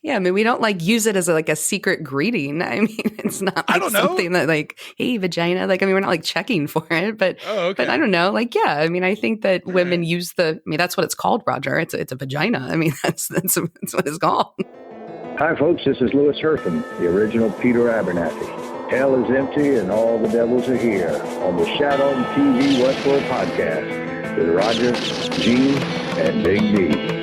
Yeah, I mean, we don't like use it as a secret greeting. I mean, it's not I like don't know. something that like, hey, vagina. Like, I mean, we're not like checking for it, but Okay. but I don't know. Like, yeah, I mean, I think that All women right. use I mean, that's what it's called, Roger. It's a vagina. I mean, that's what it's called. Hi, folks. This is Louis Hertham, the original Peter Abernathy. Hell is empty and all the devils are here on the Shat on TV Westworld podcast with Roger, Gene, and Big D.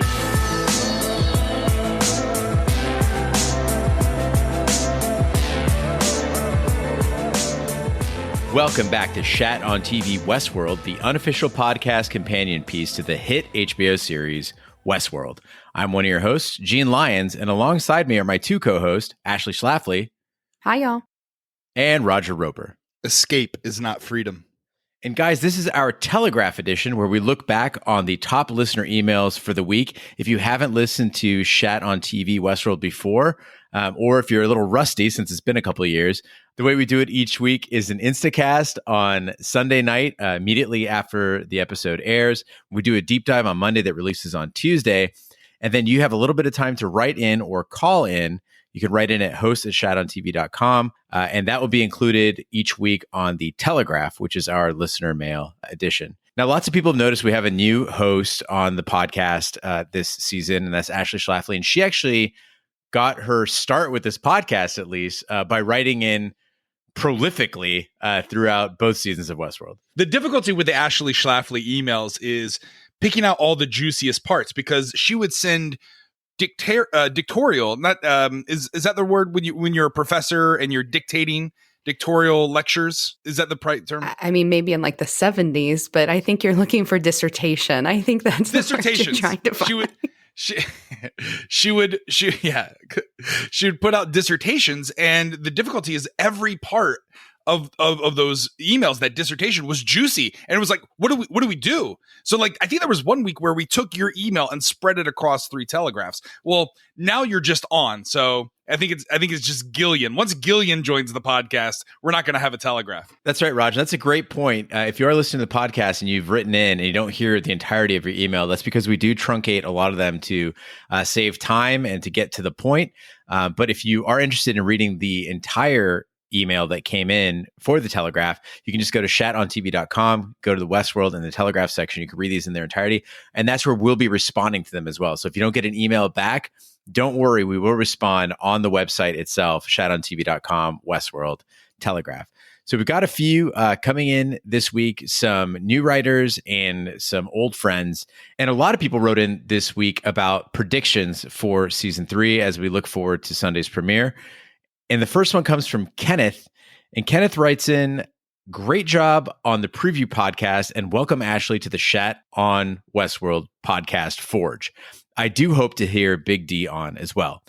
Welcome back to Shat on TV Westworld, the unofficial podcast companion piece to the hit HBO series Westworld. I'm one of your hosts, Gene Lyons, and alongside me are my two co-hosts, Ashley Schlafly. Hi, y'all. And Roger Roper. Escape is not freedom. And guys, this is our Telegraph edition where we look back on the top listener emails for the week. If you haven't listened to Shat on TV Westworld before, or if you're a little rusty since it's been a couple of years, the way we do it each week is an Instacast on Sunday night, immediately after the episode airs. We do a deep dive on Monday that releases on Tuesday. And then you have a little bit of time to write in or call in. You can write in at host@shatontv.com, and that will be included each week on the Telegraph, which is our listener mail edition. Now, lots of people have noticed we have a new host on the podcast this season, and that's Ashley Schlafly. And she actually got her start with this podcast, at least, by writing in prolifically throughout both seasons of Westworld. The difficulty with the Ashley Schlafly emails is picking out all the juiciest parts, because she would send dictatorial, not is that the word when you're a professor and you're dictating dictatorial lectures? Is that the right term? I mean, maybe in like the 70s, but I think you're looking for dissertation. I think that's the word you're trying to find. She would put out dissertations, and the difficulty is every part of those emails, that dissertation was juicy, and it was like, what do we do? So like, I think there was one week where we took your email and spread it across 3 telegraphs. Well, now you're just on, so I think it's just Gillian. Once Gillian joins the podcast, we're not going to have a telegraph. That's right, Roger. That's a great point. If you are listening to the podcast and you've written in and you don't hear the entirety of your email, that's because we do truncate a lot of them to save time and to get to the point. But if you are interested in reading the entire email that came in for the Telegraph, you can just go to shatontv.com, go to the Westworld and the Telegraph section. You can read these in their entirety. And that's where we'll be responding to them as well. So if you don't get an email back, don't worry, we will respond on the website itself, shatontv.com, Westworld, Telegraph. So we've got a few coming in this week, some new writers and some old friends. And a lot of people wrote in this week about predictions for season 3 as we look forward to Sunday's premiere. And the first one comes from Kenneth. And Kenneth writes in, great job on the preview podcast, and welcome Ashley to the Shat on Westworld podcast Forge. I do hope to hear Big D on as well.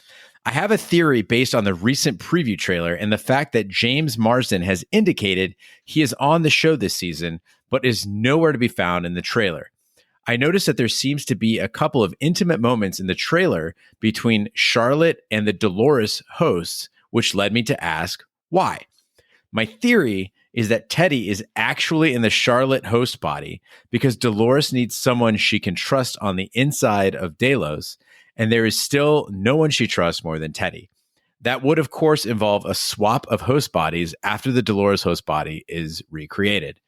I have a theory based on the recent preview trailer and the fact that James Marsden has indicated he is on the show this season, but is nowhere to be found in the trailer. I noticed that there seems to be a couple of intimate moments in the trailer between Charlotte and the Dolores hosts, which led me to ask why. My theory is that Teddy is actually in the Charlotte host body because Dolores needs someone she can trust on the inside of Delos, and there is still no one she trusts more than Teddy. That would, of course, involve a swap of host bodies after the Dolores host body is recreated.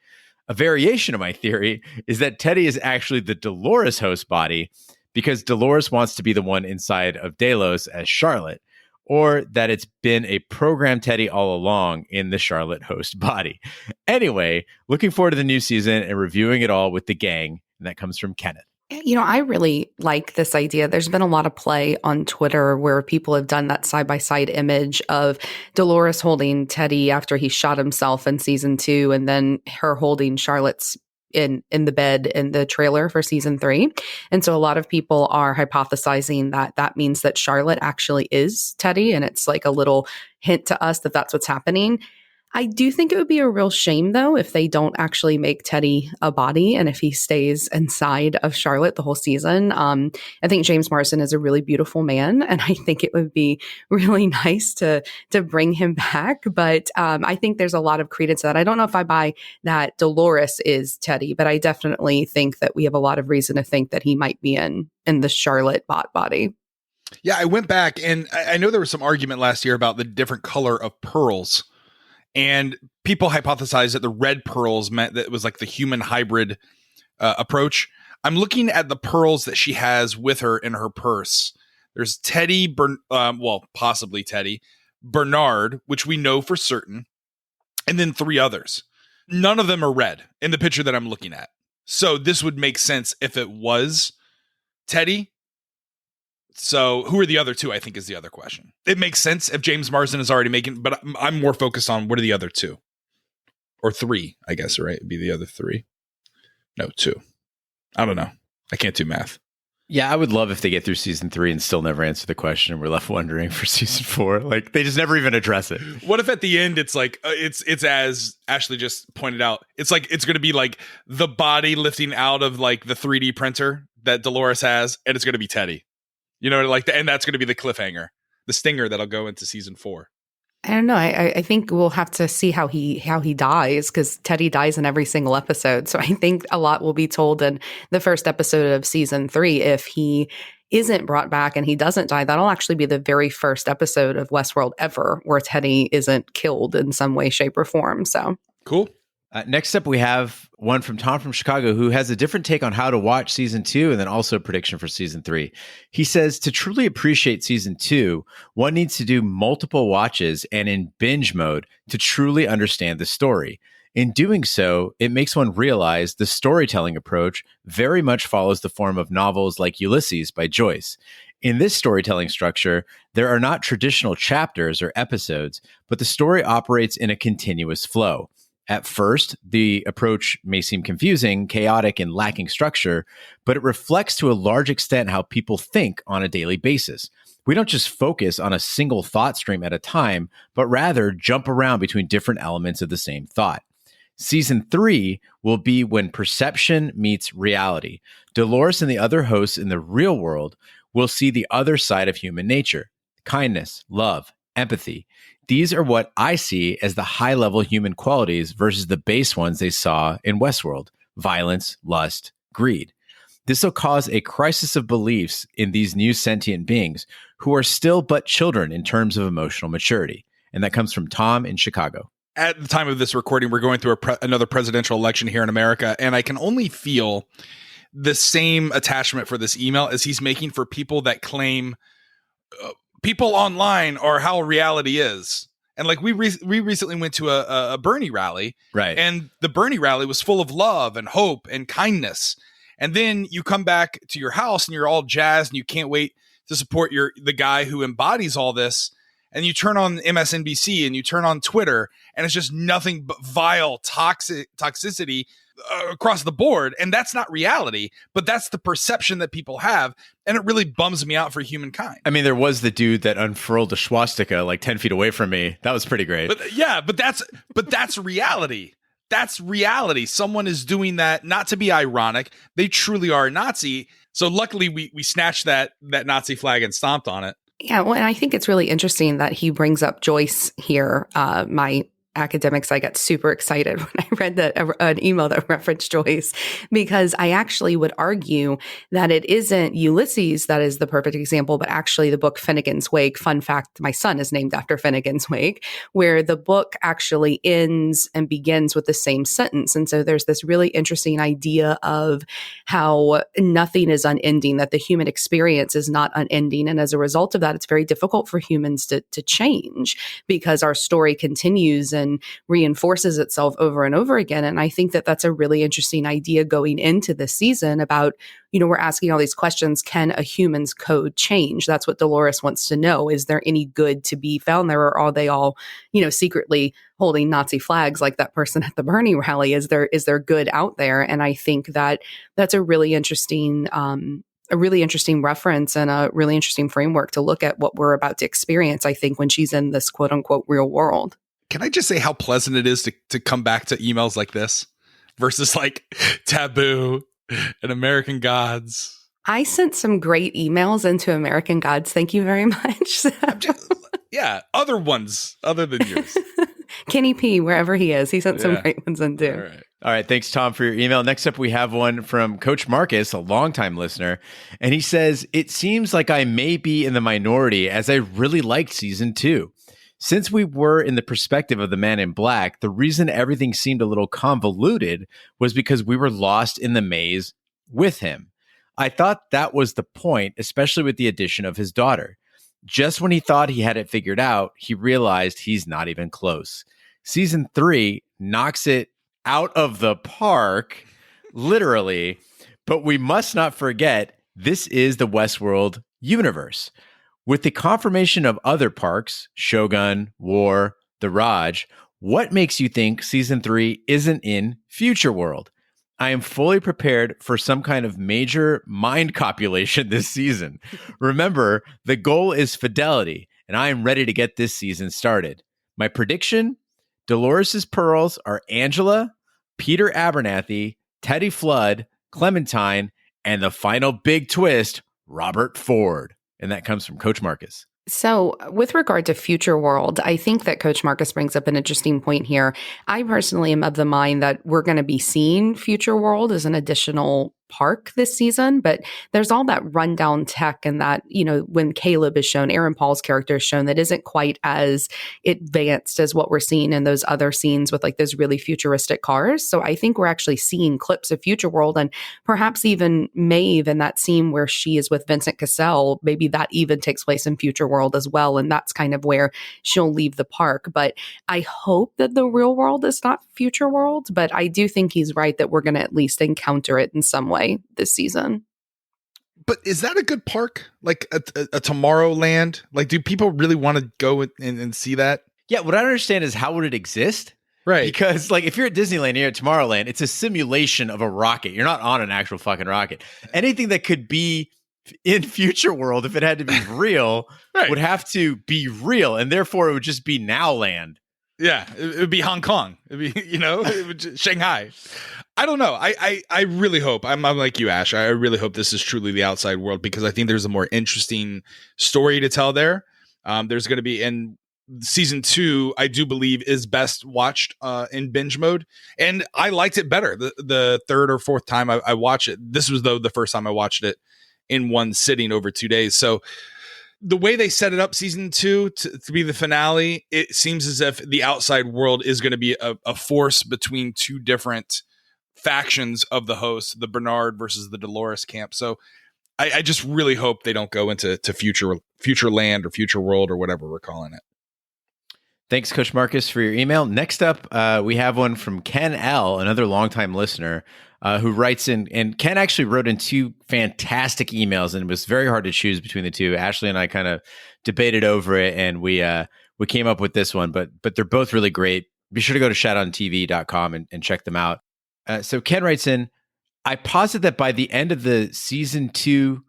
A variation of my theory is that Teddy is actually the Dolores host body because Dolores wants to be the one inside of Delos as Charlotte, or that it's been a program Teddy all along in the Charlotte host body. Anyway, looking forward to the new season and reviewing it all with the gang. And that comes from Kenneth. You know, I really like this idea. There's been a lot of play on Twitter where people have done that side-by-side image of Dolores holding Teddy after he shot himself in season 2, and then her holding Charlotte's in the bed in the trailer for season 3. And so a lot of people are hypothesizing that that means that Charlotte actually is Teddy, and it's like a little hint to us that that's what's happening. I do think it would be a real shame, though, if they don't actually make Teddy a body and if he stays inside of Charlotte the whole season. I think James Marsden is a really beautiful man, and I think it would be really nice to bring him back. But I think there's a lot of credence to that. I don't know if I buy that Dolores is Teddy, but I definitely think that we have a lot of reason to think that he might be in the Charlotte bot body. Yeah, I went back and I know there was some argument last year about the different color of pearls. And people hypothesized that the red pearls meant that it was like the human hybrid approach. I'm looking at the pearls that she has with her in her purse. There's Teddy, possibly Teddy, Bernard, which we know for certain, and then 3 others. None of them are red in the picture that I'm looking at. So this would make sense if it was Teddy. So who are the other 2, I think, is the other question. It makes sense if James Marsden is already making, but I'm more focused on what are the other 2? Or 3, I guess, right? It'd be the other 3. No, 2. I don't know. I can't do math. Yeah, I would love if they get through season 3 and still never answer the question and we're left wondering for season 4. Like, they just never even address it. What if at the end it's like, it's as Ashley just pointed out, it's like, it's going to be like the body lifting out of like the 3D printer that Dolores has, and it's going to be Teddy. You know, like, and that's going to be the cliffhanger, the stinger that'll go into season 4. I don't know. I think we'll have to see how he dies, because Teddy dies in every single episode. So I think a lot will be told in the first episode of season 3. If he isn't brought back and he doesn't die, that'll actually be the very first episode of Westworld ever where Teddy isn't killed in some way, shape, or form. So cool. Next up, we have one from Tom from Chicago, who has a different take on how to watch season 2 and then also a prediction for season 3. He says, to truly appreciate season 2, one needs to do multiple watches and in binge mode to truly understand the story. In doing so, it makes one realize the storytelling approach very much follows the form of novels like Ulysses by Joyce. In this storytelling structure, there are not traditional chapters or episodes, but the story operates in a continuous flow. At first, the approach may seem confusing, chaotic, and lacking structure, but it reflects to a large extent how people think on a daily basis. We don't just focus on a single thought stream at a time, but rather jump around between different elements of the same thought. Season 3 will be when perception meets reality. Dolores and the other hosts in the real world will see the other side of human nature: kindness, love, empathy. These are what I see as the high-level human qualities versus the base ones they saw in Westworld: violence, lust, greed. This will cause a crisis of beliefs in these new sentient beings who are still but children in terms of emotional maturity. And that comes from Tom in Chicago. At the time of this recording, we're going through another presidential election here in America, and I can only feel the same attachment for this email as he's making for people that claim people online are how reality is. And like we recently went to a Bernie rally, right? And the Bernie rally was full of love and hope and kindness. And then you come back to your house and you're all jazzed and you can't wait to support the guy who embodies all this. And you turn on MSNBC and you turn on Twitter, and it's just nothing but vile toxicity across the board. And that's not reality, but that's the perception that people have. And it really bums me out for humankind. I mean, there was the dude that unfurled a swastika like 10 feet away from me. That was pretty great. But that's reality. That's reality. Someone is doing that, not to be ironic. They truly are a Nazi. So luckily we snatched that Nazi flag and stomped on it. Yeah, well, and I think it's really interesting that he brings up Joyce here. My academics, I got super excited when I read an email that referenced Joyce, because I actually would argue that it isn't Ulysses that is the perfect example, but actually the book Finnegan's Wake. Fun fact, my son is named after Finnegan's Wake, where the book actually ends and begins with the same sentence. And so there's this really interesting idea of how nothing is unending, that the human experience is not unending. And as a result of that, it's very difficult for humans to change, because our story continues and reinforces itself over and over again. And I think that that's a really interesting idea going into this season about, we're asking all these questions. Can a human's code change? That's what Dolores wants to know. Is there any good to be found there, or are they all, secretly holding Nazi flags like that person at the Bernie rally? Is there good out there? And I think that that's a really interesting reference and a really interesting framework to look at what we're about to experience, I think, when she's in this quote unquote real world. Can I just say how pleasant it is to come back to emails like this versus like Taboo and American Gods? I sent some great emails into American Gods. Thank you very much. Other ones other than yours. Kenny P, wherever he is, he sent some great ones in too. All right. All right. Thanks, Tom, for your email. Next up, we have one from Coach Marcus, a longtime listener. And he says, it seems like I may be in the minority as I really liked season 2. Since we were in the perspective of the Man in Black, the reason everything seemed a little convoluted was because we were lost in the maze with him. I thought that was the point, especially with the addition of his daughter. Just when he thought he had it figured out, he realized he's not even close. Season 3 knocks it out of the park, literally. But we must not forget, this is the Westworld universe. With the confirmation of other parks, Shogun, War, The Raj, what makes you think season 3 isn't in Future World? I am fully prepared for some kind of major mind copulation this season. Remember, the goal is fidelity, and I am ready to get this season started. My prediction? Dolores' pearls are Angela, Peter Abernathy, Teddy Flood, Clementine, and the final big twist, Robert Ford. And that comes from Coach Marcus. So with regard to Future World, I think that Coach Marcus brings up an interesting point here. I personally am of the mind that we're going to be seeing Future World as an additional park this season, but there's all that rundown tech and that, when Caleb is shown, Aaron Paul's character is shown, that isn't quite as advanced as what we're seeing in those other scenes with like those really futuristic cars. So I think we're actually seeing clips of Future World, and perhaps even Maeve in that scene where she is with Vincent Cassell, maybe that even takes place in Future World as well. And that's kind of where she'll leave the park. But I hope that the real world is not Future World, but I do think he's right that we're going to at least encounter it in some way this season. But is that a good park? Like a Tomorrowland? Like, do people really want to go and see that? Yeah, what I don't understand is how would it exist? Right. Because like if you're at Disneyland, you're at Tomorrowland, it's a simulation of a rocket. You're not on an actual fucking rocket. Anything that could be in Future World, if it had to be real, would have to be real. And therefore it would just be Nowland. Yeah, it would be Hong Kong. It'd be, it would Shanghai. I don't know. I really hope, I'm like you, Ash. I really hope this is truly the outside world, because I think there's a more interesting story to tell there. There's going to be, in season 2, I do believe is best watched in binge mode. And I liked it better the third or fourth time I watched it. This was the first time I watched it in one sitting over 2 days. So the way they set it up, season 2 to be the finale, it seems as if the outside world is going to be a force between two different factions of the host, the Bernard versus the Dolores camp. So I just really hope they don't go into future land or Future World or whatever we're calling it. Thanks, Coach Marcus, for your email. Next up, we have one from Ken L., another longtime listener, who writes in, and Ken actually wrote in 2 fantastic emails, and it was very hard to choose between the 2. Ashley and I kind of debated over it, and we came up with this one, but they're both really great. Be sure to go to shatontv.com and check them out. So Ken writes in, I posit that by the end of the season 2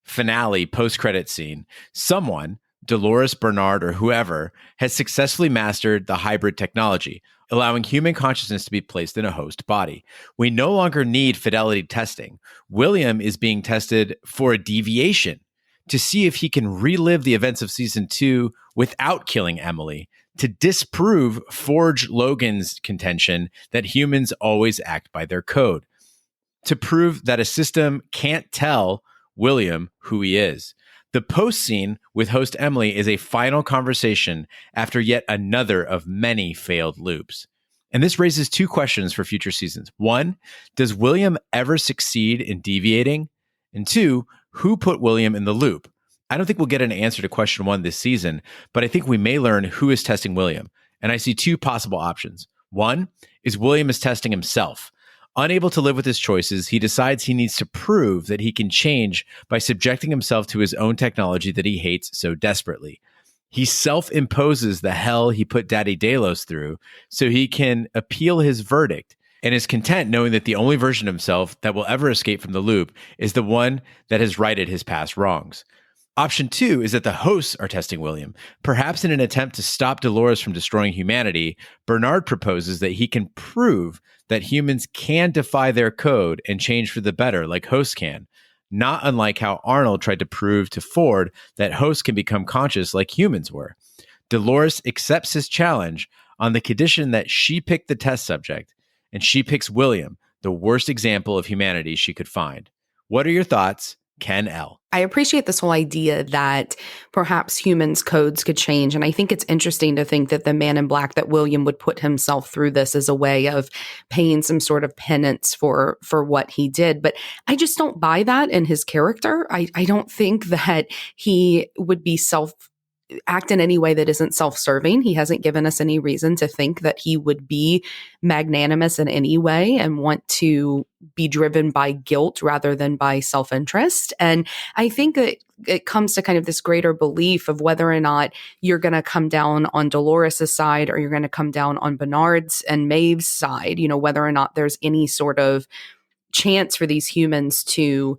finale post-credit scene, someone, Dolores, Bernard, or whoever, has successfully mastered the hybrid technology, allowing human consciousness to be placed in a host body. We no longer need fidelity testing. William is being tested for a deviation to see if he can relive the events of season 2 without killing Emily, to disprove Forge Logan's contention that humans always act by their code, to prove that a system can't tell William who he is. The post scene with host Emily is a final conversation after yet another of many failed loops. And this raises 2 questions for future seasons. 1, does William ever succeed in deviating? And 2, who put William in the loop? I don't think we'll get an answer to question 1 this season, but I think we may learn who is testing William. And I see 2 possible options. 1 is William is testing himself. Unable to live with his choices, he decides he needs to prove that he can change by subjecting himself to his own technology that he hates so desperately. He self-imposes the hell he put Daddy Delos through so he can appeal his verdict, and is content knowing that the only version of himself that will ever escape from the loop is the one that has righted his past wrongs. Option 2 is that the hosts are testing William. Perhaps in an attempt to stop Dolores from destroying humanity, Bernard proposes that he can prove that humans can defy their code and change for the better like hosts can, not unlike how Arnold tried to prove to Ford that hosts can become conscious like humans were. Dolores accepts his challenge on the condition that she picked the test subject, and she picks William, the worst example of humanity she could find. What are your thoughts, Ken L? I appreciate this whole idea that perhaps humans' codes could change. And I think it's interesting to think that the Man in Black, that William would put himself through this as a way of paying some sort of penance for what he did. But I just don't buy that in his character. I don't think that he would be act in any way that isn't self-serving. He hasn't given us any reason to think that he would be magnanimous in any way and want to be driven by guilt rather than by self-interest. And I think that it comes to kind of this greater belief of whether or not you're going to come down on Dolores' side or you're going to come down on Bernard's and Maeve's side, whether or not there's any sort of chance for these humans to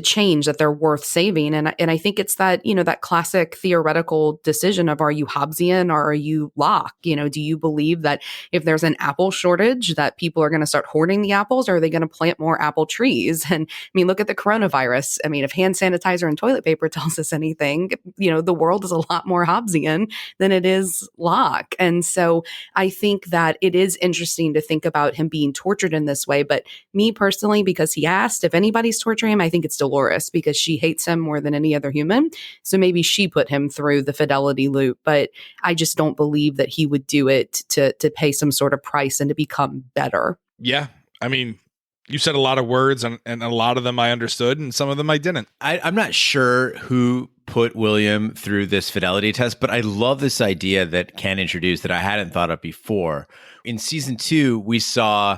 change, that they're worth saving. And I think it's that, that classic theoretical decision of, are you Hobbesian or are you Locke? Do you believe that if there's an apple shortage that people are going to start hoarding the apples, or are they going to plant more apple trees? And I mean, look at the coronavirus. I mean, if hand sanitizer and toilet paper tells us anything, the world is a lot more Hobbesian than it is Locke. And so I think that it is interesting to think about him being tortured in this way. But me personally, because he asked if anybody's torturing him, I think it's Dolores, because she hates him more than any other human. So maybe she put him through the fidelity loop, but I just don't believe that he would do it to pay some sort of price and to become better. Yeah. I mean, you said a lot of words, and a lot of them I understood and some of them I didn't. I'm not sure who put William through this fidelity test, but I love this idea that Ken introduced that I hadn't thought of before. In season 2, we saw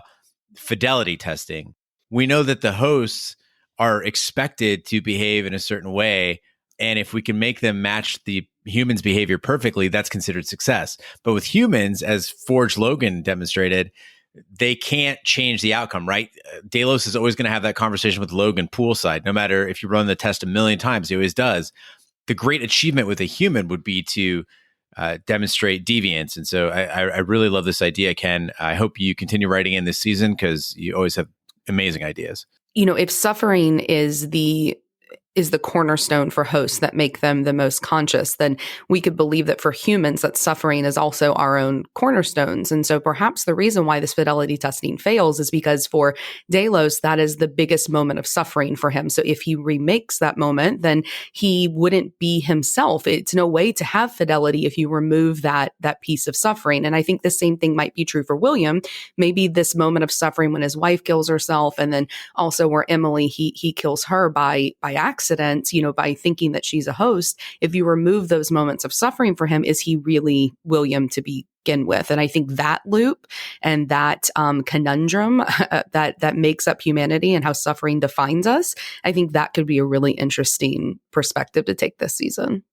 fidelity testing. We know that the hosts are expected to behave in a certain way. And if we can make them match the humans' behavior perfectly, that's considered success. But with humans, as Forge Logan demonstrated, they can't change the outcome, right? Delos is always going to have that conversation with Logan poolside. No matter if you run the test a million times, he always does. The great achievement with a human would be to demonstrate deviance. And so I really love this idea, Ken. I hope you continue writing in this season, because you always have amazing ideas. If suffering is the cornerstone for hosts that make them the most conscious, then we could believe that for humans, that suffering is also our own cornerstones. And so perhaps the reason why this fidelity testing fails is because for Delos, that is the biggest moment of suffering for him. So if he remakes that moment, then he wouldn't be himself. It's no way to have fidelity if you remove that piece of suffering. And I think the same thing might be true for William. Maybe this moment of suffering when his wife kills herself, and then also where Emily, he kills her by accident, by thinking that she's a host. If you remove those moments of suffering for him, is he really William to begin with? And I think that loop and that conundrum that makes up humanity and how suffering defines us, I think that could be a really interesting perspective to take this season.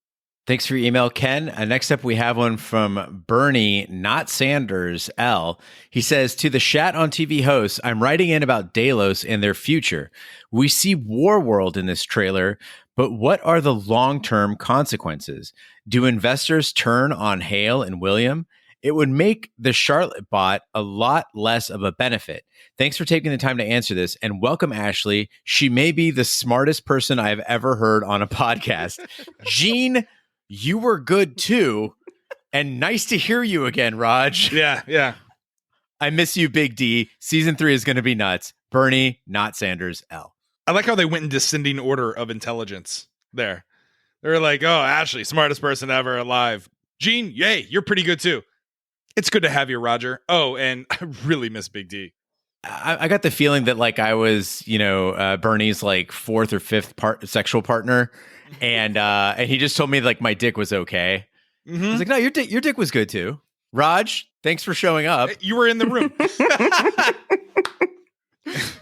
Thanks for your email, Ken. Next up, we have one from Bernie, not Sanders, L. He says, to the Shat on TV hosts, I'm writing in about Delos and their future. We see Warworld in this trailer, but what are the long-term consequences? Do investors turn on Hale and William? It would make the Charlotte bot a lot less of a benefit. Thanks for taking the time to answer this, and welcome, Ashley. She may be the smartest person I've ever heard on a podcast. Gene, you were good too, and nice to hear you again, Raj. Yeah. I miss you, Big D. Season 3 is going to be nuts. Bernie, not Sanders, L. I like how they went in descending order of intelligence there. They were like, oh, Ashley, smartest person ever alive. Gene, yay, you're pretty good too. It's good to have you, Roger. Oh, and I really miss Big D. I got the feeling that I was, Bernie's fourth or fifth sexual partner. And he just told me my dick was okay. Mm-hmm. I was like, no, your dick was good too. Raj, thanks for showing up. You were in the room.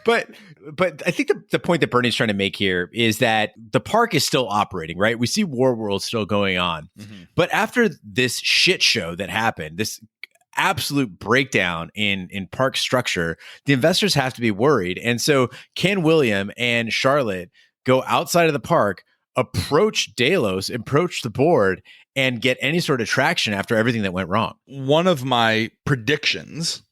But I think the point that Bernie's trying to make here is that the park is still operating, right? We see Warworld still going on. Mm-hmm. But after this shit show that happened, this absolute breakdown in park structure, the investors have to be worried. And so can William and Charlotte go outside of the park, approach Delos, approach the board, and get any sort of traction after everything that went wrong? One of my predictions,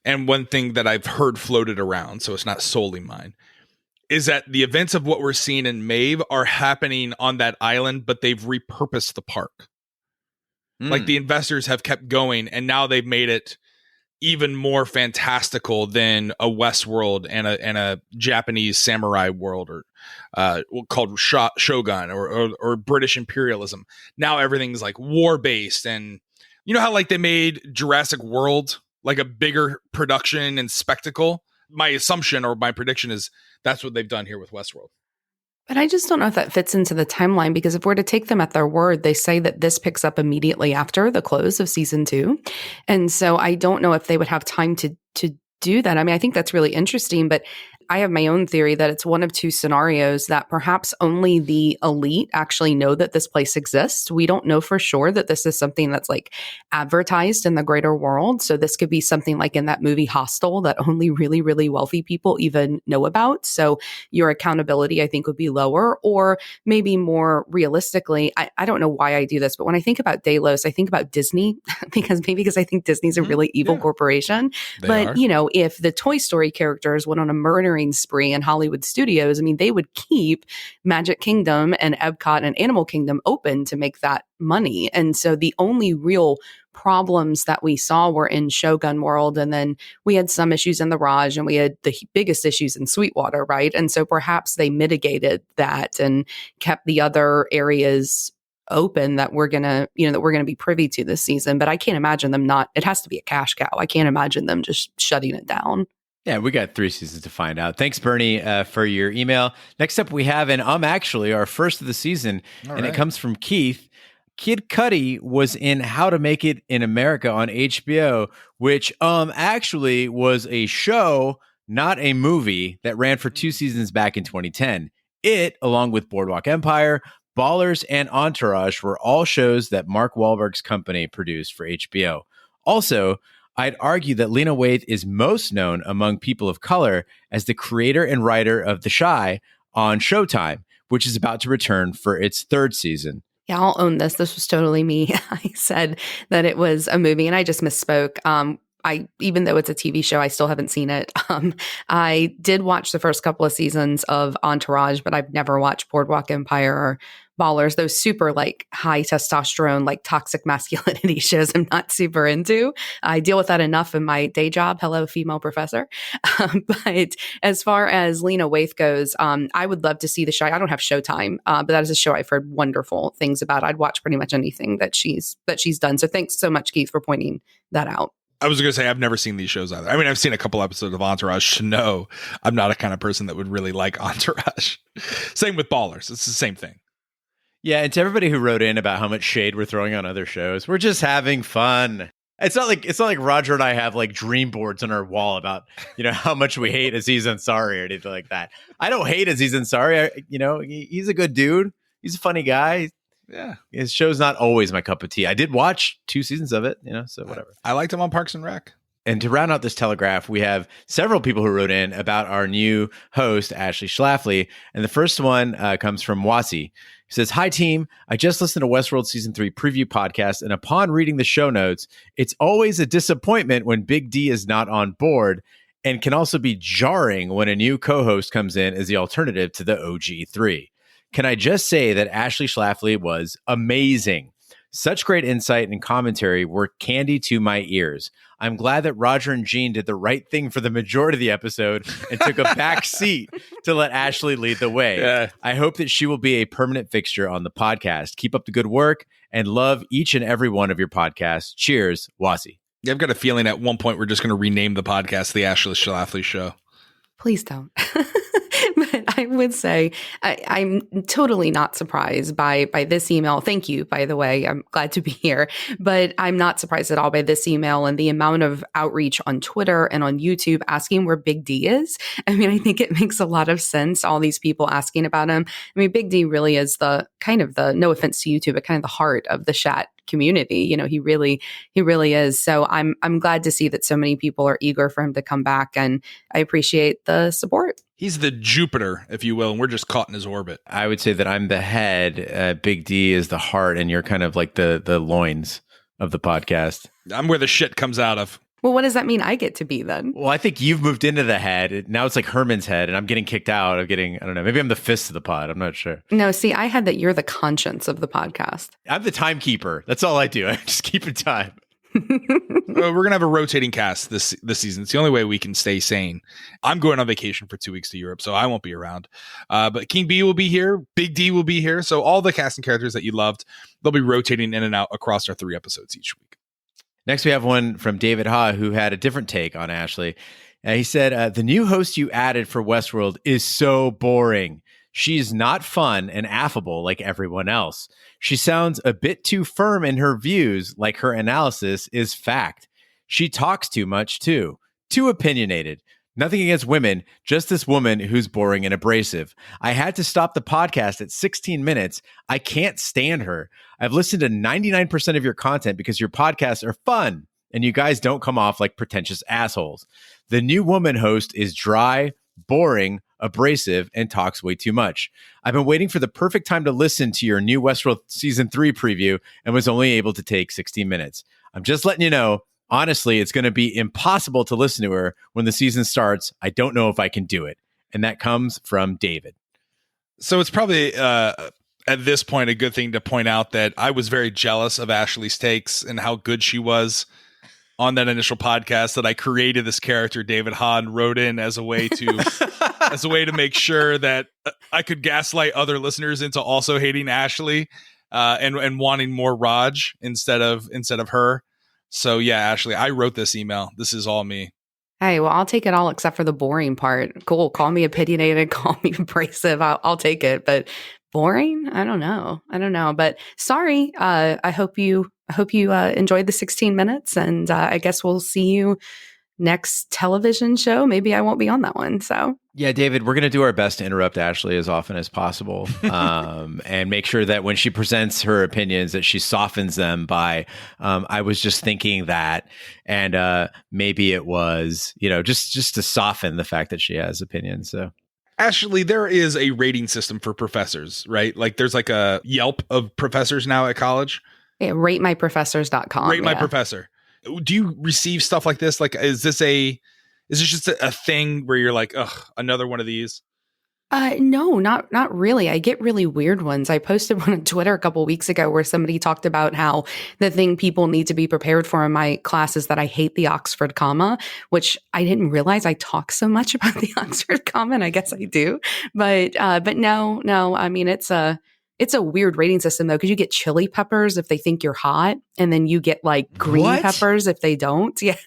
and one thing that I've heard floated around, so it's not solely mine, is that the events of what we're seeing in Maeve are happening on that island, but they've repurposed the park. Like the investors have kept going, and now they've made it even more fantastical than a Westworld and a Japanese samurai world, or called Shogun or British imperialism. Now everything's like war based, and you know how like they made Jurassic World like a bigger production and spectacle. My assumption or my prediction is that's what they've done here with Westworld. But I just don't know if that fits into the timeline, because if we're to take them at their word, they say that this picks up immediately after the close of season 2. And so I don't know if they would have time to do that. I mean, I think that's really interesting, but I have my own theory that it's one of two scenarios, that perhaps only the elite actually know that this place exists. We don't know for sure that this is something that's like advertised in the greater world. So this could be something like in that movie Hostel that only really, really wealthy people even know about. So your accountability, I think, would be lower. Or maybe more realistically, I don't know why I do this, but when I think about Delos, I think about Disney because I think Disney's a really evil corporation. But you know, if the Toy Story characters went on a murdering spree in Hollywood studios, I mean, they would keep Magic Kingdom and Epcot and Animal Kingdom open to make that money. And so the only real problems that we saw were in Shogun World. And then we had some issues in the Raj, and we had the biggest issues in Sweetwater, right? And so perhaps they mitigated that and kept the other areas open that we're going to be privy to this season. But I can't imagine them not, it has to be a cash cow. I can't imagine them just shutting it down. Yeah, we got 3 seasons to find out. Thanks, Bernie, for your email. Next up, we have actually our first of the season, it comes from Keith. Kid Cudi was in How to Make It in America on HBO, which actually was a show, not a movie, that ran for 2 seasons back in 2010. It, along with Boardwalk Empire, Ballers, and Entourage, were all shows that Mark Wahlberg's company produced for HBO. Also, I'd argue that Lena Waithe is most known among people of color as the creator and writer of The Chi on Showtime, which is about to return for its 3rd season. Yeah, I'll own this. This was totally me. I said that it was a movie, and I just misspoke. Even though it's a TV show, I still haven't seen it. I did watch the first couple of seasons of Entourage, but I've never watched Boardwalk Empire or Ballers, those super like high testosterone, like toxic masculinity shows I'm not super into. I deal with that enough in my day job. Hello, female professor. But as far as Lena Waithe goes, I would love to see The Chi. I don't have Showtime, but that is a show I've heard wonderful things about. I'd watch pretty much anything that she's done. So thanks so much, Keith, for pointing that out. I was going to say, I've never seen these shows either. I mean, I've seen a couple episodes of Entourage to know I'm not a kind of person that would really like Entourage. Same with Ballers. It's the same thing. Yeah, and to everybody who wrote in about how much shade we're throwing on other shows, we're just having fun. It's not like Roger and I have like dream boards on our wall about, how much we hate Aziz Ansari or anything like that. I don't hate Aziz Ansari. He's a good dude. He's a funny guy. Yeah, his show's not always my cup of tea. I did watch 2 seasons of it, so whatever. I liked him on Parks and Rec. And to round out this Telegraph, we have several people who wrote in about our new host, Ashley Schlafly. And the first one comes from Wasi. He says, "Hi, team. I just listened to Westworld Season 3 preview podcast, and upon reading the show notes, it's always a disappointment when Big D is not on board, and can also be jarring when a new co-host comes in as the alternative to the OG3. Can I just say that Ashley Schlafly was amazing. Such great insight and commentary were candy to my ears. I'm glad that Roger and Gene did the right thing for the majority of the episode and took a back seat to let Ashley lead the way. Yeah. I hope that she will be a permanent fixture on the podcast. Keep up the good work and love each and every one of your podcasts. Cheers, Wasi." Yeah, I've got a feeling at one point we're just going to rename the podcast The Ashley Schlafly Show. Please don't. But I would say I'm totally not surprised by this email. Thank you, by the way. I'm glad to be here. But I'm not surprised at all by this email and the amount of outreach on Twitter and on YouTube asking where Big D is. I mean, I think it makes a lot of sense, all these people asking about him. I mean, Big D really is the kind of the, no offense to YouTube, but kind of the heart of the chat community. He really is. So I'm glad to see that so many people are eager for him to come back, and I appreciate the support. He's the Jupiter, if you will, and we're just caught in his orbit. I would say that I'm the head, Big D is the heart, and you're kind of like the loins of the podcast. I'm where the shit comes out of. Well, what does that mean I get to be then? Well, I think you've moved into the head. Now it's like Herman's head, and I'm getting kicked out. I don't know. Maybe I'm the fist of the pod. I'm not sure. No, see, I had that you're the conscience of the podcast. I'm the timekeeper. That's all I do. I just keep in time. We're gonna have a rotating cast this season. It's the only way we can stay sane. I'm going on vacation for 2 weeks to Europe, so I won't be around. But King B will be here. Big D will be here. So all the cast and characters that you loved, they'll be rotating in and out across our 3 episodes each week. Next, we have one from David Ha, who had a different take on Ashley. He said, the new host you added for Westworld is so boring. She's not fun and affable like everyone else. She sounds a bit too firm in her views, like her analysis is fact. She talks too much, too. Too opinionated. Nothing against women, just this woman who's boring and abrasive. I had to stop the podcast at 16 minutes. I can't stand her. I've listened to 99% of your content because your podcasts are fun, and you guys don't come off like pretentious assholes. The new woman host is dry, boring, abrasive, and talks way too much. I've been waiting for the perfect time to listen to your new Westworld Season 3 preview and was only able to take 16 minutes. I'm just letting you know, honestly, it's going to be impossible to listen to her when the season starts. I don't know if I can do it. And that comes from David. So it's probably at this point a good thing to point out that I was very jealous of Ashley's takes and how good she was on that initial podcast, that I created this character David Hahn wrote in as a way to make sure that I could gaslight other listeners into also hating Ashley and wanting more Raj instead of her. So yeah, Ashley, I wrote this email. This is all me. Hey, well, I'll take it all except for the boring part. Cool. Call me opinionated, call me abrasive. I'll take it. But boring? I don't know. But sorry. I hope you enjoyed the 16 minutes, and I guess we'll see you next television show. Maybe I won't be on that one. So yeah, David, we're going to do our best to interrupt Ashley as often as possible, and make sure that when she presents her opinions that she softens them by, I was just thinking that, and maybe it was, just to soften the fact that she has opinions. So Ashley, there is a rating system for professors, right? Like there's like a Yelp of professors now at college. Yeah, ratemyprofessors.com. Rate my professor. Do you receive stuff like this? Like, is this just a thing where you're like, ugh, another one of these? No, not really. I get really weird ones. I posted one on Twitter a couple weeks ago where somebody talked about how the thing people need to be prepared for in my class is that I hate the Oxford comma, which I didn't realize I talk so much about the Oxford comma, and I guess I do. But no. I mean, it's a weird rating system though, because you get chili peppers if they think you're hot, and then you get like green peppers if they don't. Yeah.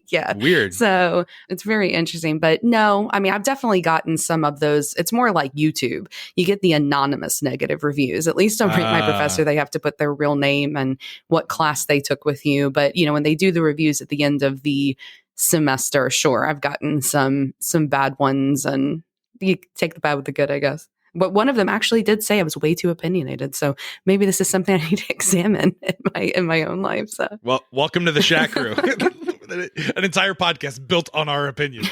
Yeah. Weird. So it's very interesting. But no, I mean, I've definitely gotten some of those. It's more like YouTube. You get the anonymous negative reviews. At least on Rate My Professor, they have to put their real name and what class they took with you. But, when they do the reviews at the end of the semester, sure, I've gotten some bad ones, and you take the bad with the good, I guess. But one of them actually did say I was way too opinionated. So maybe this is something I need to examine in my own life. So, well, welcome to the Shack Crew. An entire podcast built on our opinions.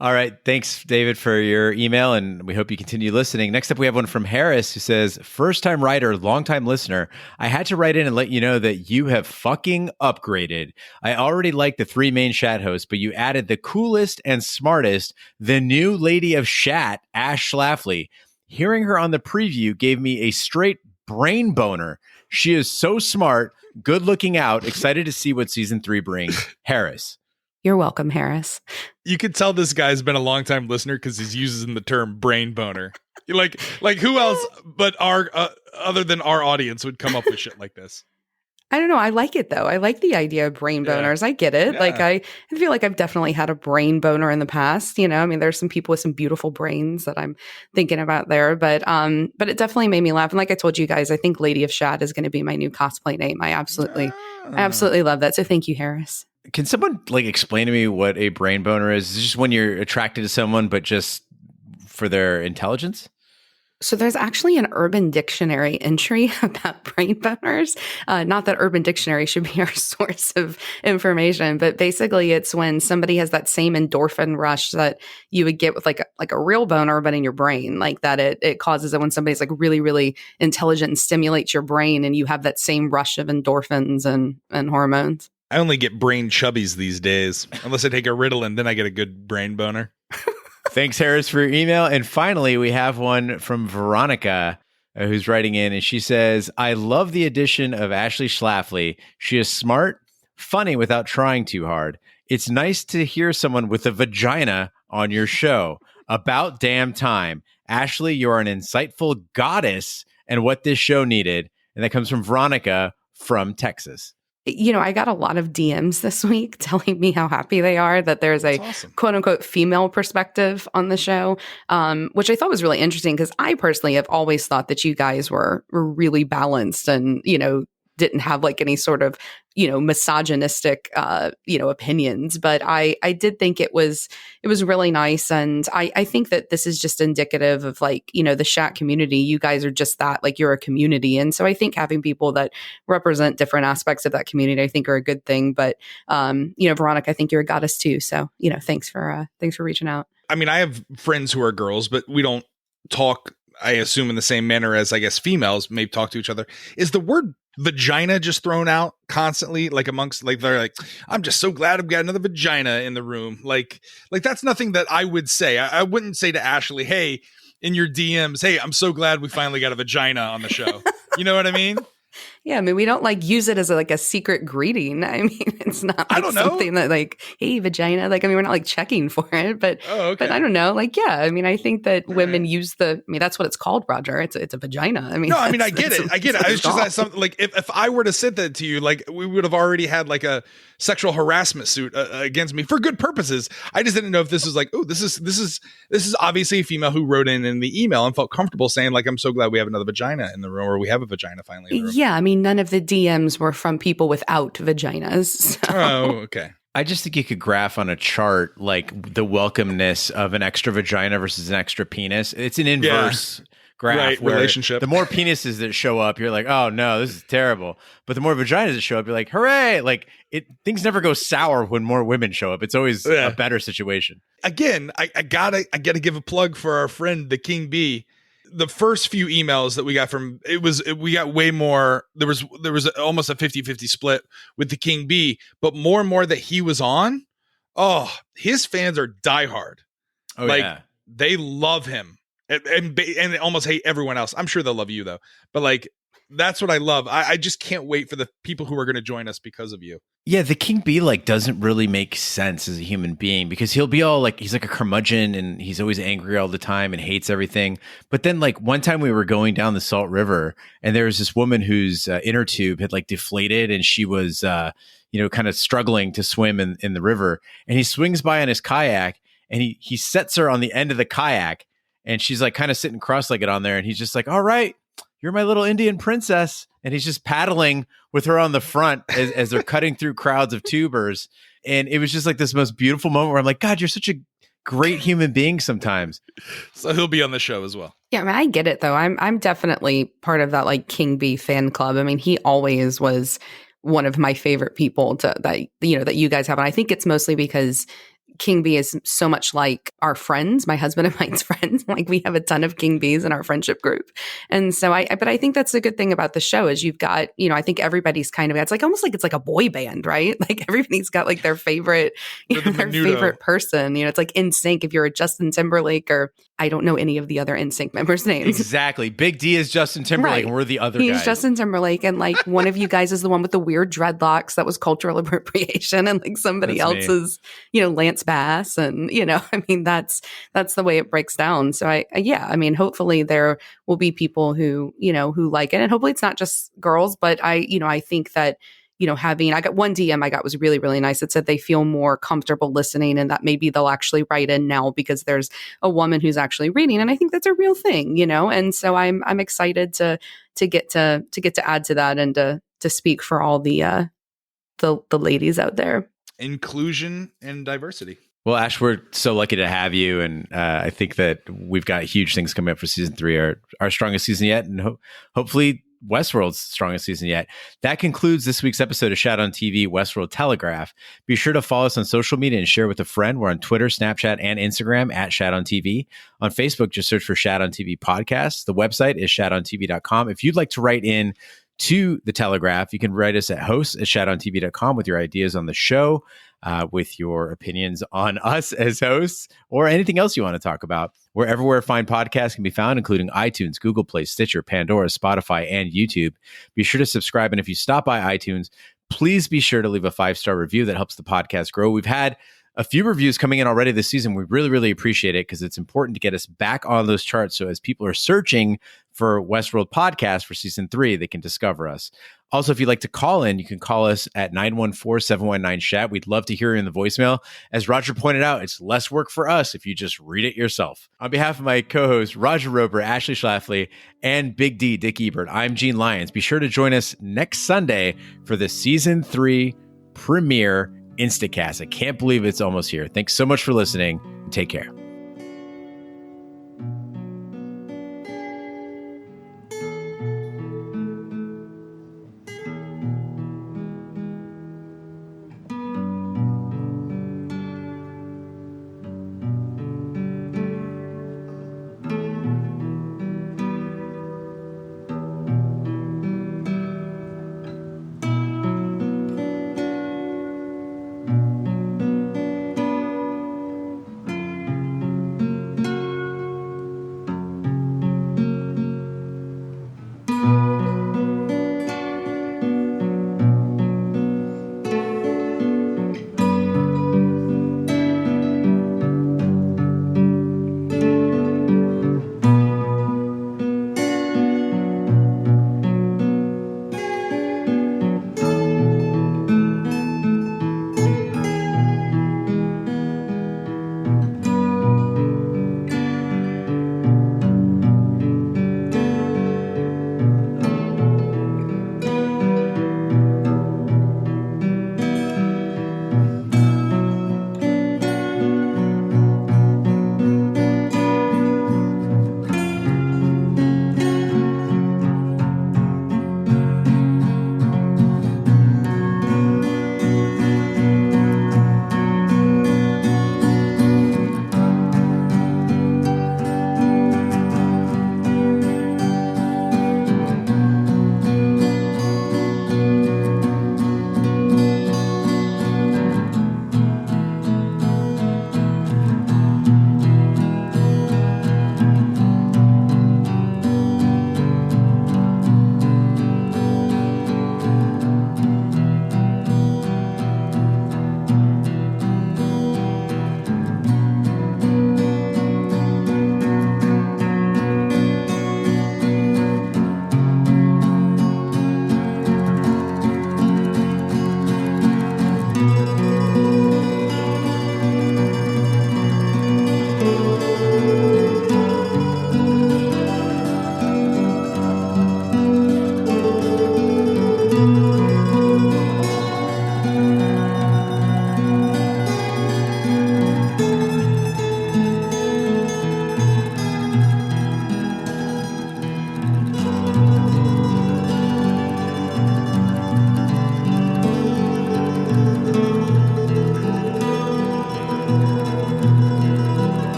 All right. Thanks, David, for your email, and we hope you continue listening. Next up, we have one from Harris who says, first-time writer, long-time listener. I had to write in and let you know that you have fucking upgraded. I already like the 3 main Shat hosts, but you added the coolest and smartest, the new lady of Shat, Ash Schlafly. Hearing her on the preview gave me a straight brain boner. She is so smart, good looking out, excited to see what season 3 brings. Harris. You're welcome, Harris. You could tell this guy's been a long-time listener because he's using the term brain boner. Like who else but our other than our audience would come up with shit like this? I don't know. I like it though. I like the idea of brain boners. I get it. Yeah. Like I feel like I've definitely had a brain boner in the past. I mean, there's some people with some beautiful brains that I'm thinking about there, but it definitely made me laugh. And like I told you guys, I think Lady of Shad is going to be my new cosplay name. I absolutely love that. So thank you, Harris. Can someone explain to me what a brain boner is? Is it just when you're attracted to someone, but just for their intelligence? So there's actually an Urban Dictionary entry about brain boners. Not that Urban Dictionary should be our source of information, but basically it's when somebody has that same endorphin rush that you would get with like a real boner, but in your brain, like that it causes it when somebody's like really, really intelligent and stimulates your brain, and you have that same rush of endorphins and hormones. I only get brain chubbies these days. Unless I take a Ritalin, then I get a good brain boner. Thanks, Harris, for your email. And finally, we have one from Veronica, who's writing in, and she says, I love the addition of Ashley Schlafly. She is smart, funny without trying too hard. It's nice to hear someone with a vagina on your show. About damn time. Ashley, you're an insightful goddess and what this show needed. And that comes from Veronica from Texas. I got a lot of DMs this week telling me how happy they are that there's a quote unquote female perspective on the show, which I thought was really interesting because I personally have always thought that you guys were really balanced and, didn't have like any sort of, misogynistic, opinions. But I did think it was really nice. And I think that this is just indicative of like, the Shat community. You guys are just that, like you're a community. And so I think having people that represent different aspects of that community, I think are a good thing. But, Veronica, I think you're a goddess too. So, thanks for reaching out. I mean, I have friends who are girls, but we don't talk, I assume, in the same manner as I guess females may talk to each other. Is the word vagina just thrown out constantly, like amongst, like they're like, I'm just so glad I've got another vagina in the room. Like that's nothing that I would say. I wouldn't say to Ashley, hey, in your DMs, hey, I'm so glad we finally got a vagina on the show. You know what I mean? Yeah, I mean, we don't like use it as a secret greeting. I mean, it's not like something that like, hey, vagina. Like, I mean, we're not like checking for it, but but I don't know. Like, yeah, I mean, I think that women use that's what it's called, Roger. It's a vagina. I mean, no, I mean, I get it. It's just something like if I were to sit that to you, like we would have already had like a sexual harassment suit against me for good purposes. I just didn't know if this was like, oh, this is obviously a female who wrote in the email and felt comfortable saying like, I'm so glad we have another vagina in the room, or we have a vagina finally in the room. Yeah, I mean, none of the DMs were from people without vaginas. So. Oh, okay. I just think you could graph on a chart like the welcomeness of an extra vagina versus an extra penis. It's an inverse graph relationship. The more penises that show up, you're like, oh no, this is terrible. But the more vaginas that show up, you're like, hooray! Like things never go sour when more women show up. It's always a better situation. Again, I gotta give a plug for our friend the King Bee. The first few emails that we got from we got way more. There was almost a 50-50 split with the King Bee, but more and more that he was on. Oh, his fans are diehard. Oh, like yeah. They love him and they almost hate everyone else. I'm sure they'll love you though, but like that's what I love. I just can't wait for the people who are going to join us because of you. Yeah, the King Bee like doesn't really make sense as a human being because he'll be all like, he's like a curmudgeon and he's always angry all the time and hates everything. But then like one time we were going down the Salt River and there was this woman whose inner tube had like deflated and she was, kind of struggling to swim in the river. And he swings by on his kayak and he sets her on the end of the kayak and she's like kind of sitting cross-legged on there. And he's just like, all right, you're my little Indian princess. And he's just paddling with her on the front as they're cutting through crowds of tubers. And it was just like this most beautiful moment where I'm like, God, you're such a great human being sometimes. So he'll be on the show as well. Yeah, I mean, I get it though. I'm definitely part of that like King Bee fan club. I mean, he always was one of my favorite people that you guys have. And I think it's mostly because King Bee is so much like our friends, my husband and mine's friends. Like we have a ton of King Bees in our friendship group. And so but I think that's the good thing about the show is you've got, I think everybody's kind of, it's like almost like it's like a boy band, right? Like everybody's got like their favorite, their favorite person. It's like NSYNC if you're a Justin Timberlake or I don't know any of the other NSYNC members' names. Exactly. Big D is Justin Timberlake right. And we're the other guys. He's Justin Timberlake and like one of you guys is the one with the weird dreadlocks that was cultural appropriation and like somebody else is, Lance Bass and, I mean, that's the way it breaks down. So I mean, hopefully there will be people who like it and hopefully it's not just girls, but I think that, I got one DM I got was really, really nice. It said they feel more comfortable listening and that maybe they'll actually write in now because there's a woman who's actually reading. And I think that's a real thing, and so I'm excited to get to add to that and to speak for all the ladies out there. Inclusion and diversity. Well, Ash, we're so lucky to have you. And I think that we've got huge things coming up for season 3, our strongest season yet. And hopefully Westworld's strongest season yet. That concludes this week's episode of Shat on TV, Westworld Telegraph. Be sure to follow us on social media and share with a friend. We're on Twitter, Snapchat, and Instagram at Shat on TV. On Facebook, just search for Shat on TV Podcast. The website is shatontv.com. If you'd like to write in to the Telegraph, you can write us at hosts@shatontv.com with your ideas on the show, with your opinions on us as hosts, or anything else you want to talk about. We're everywhere fine podcasts can be found, including iTunes, Google Play, Stitcher, Pandora, Spotify, and YouTube. Be sure to subscribe. And if you stop by iTunes, please be sure to leave a 5-star review. That helps the podcast grow. We've had a few reviews coming in already this season. We really, really appreciate it because it's important to get us back on those charts. So as people are searching for Westworld podcast for season 3, they can discover us. Also, if you'd like to call in, you can call us at 914-719-CHAT. We'd love to hear you in the voicemail. As Roger pointed out, it's less work for us if you just read it yourself. On behalf of my co-hosts, Roger Roper, Ashley Schlafly, and Big D, Dick Ebert, I'm Gene Lyons. Be sure to join us next Sunday for the season 3 premiere Instacast. I can't believe it's almost here. Thanks so much for listening. Take care.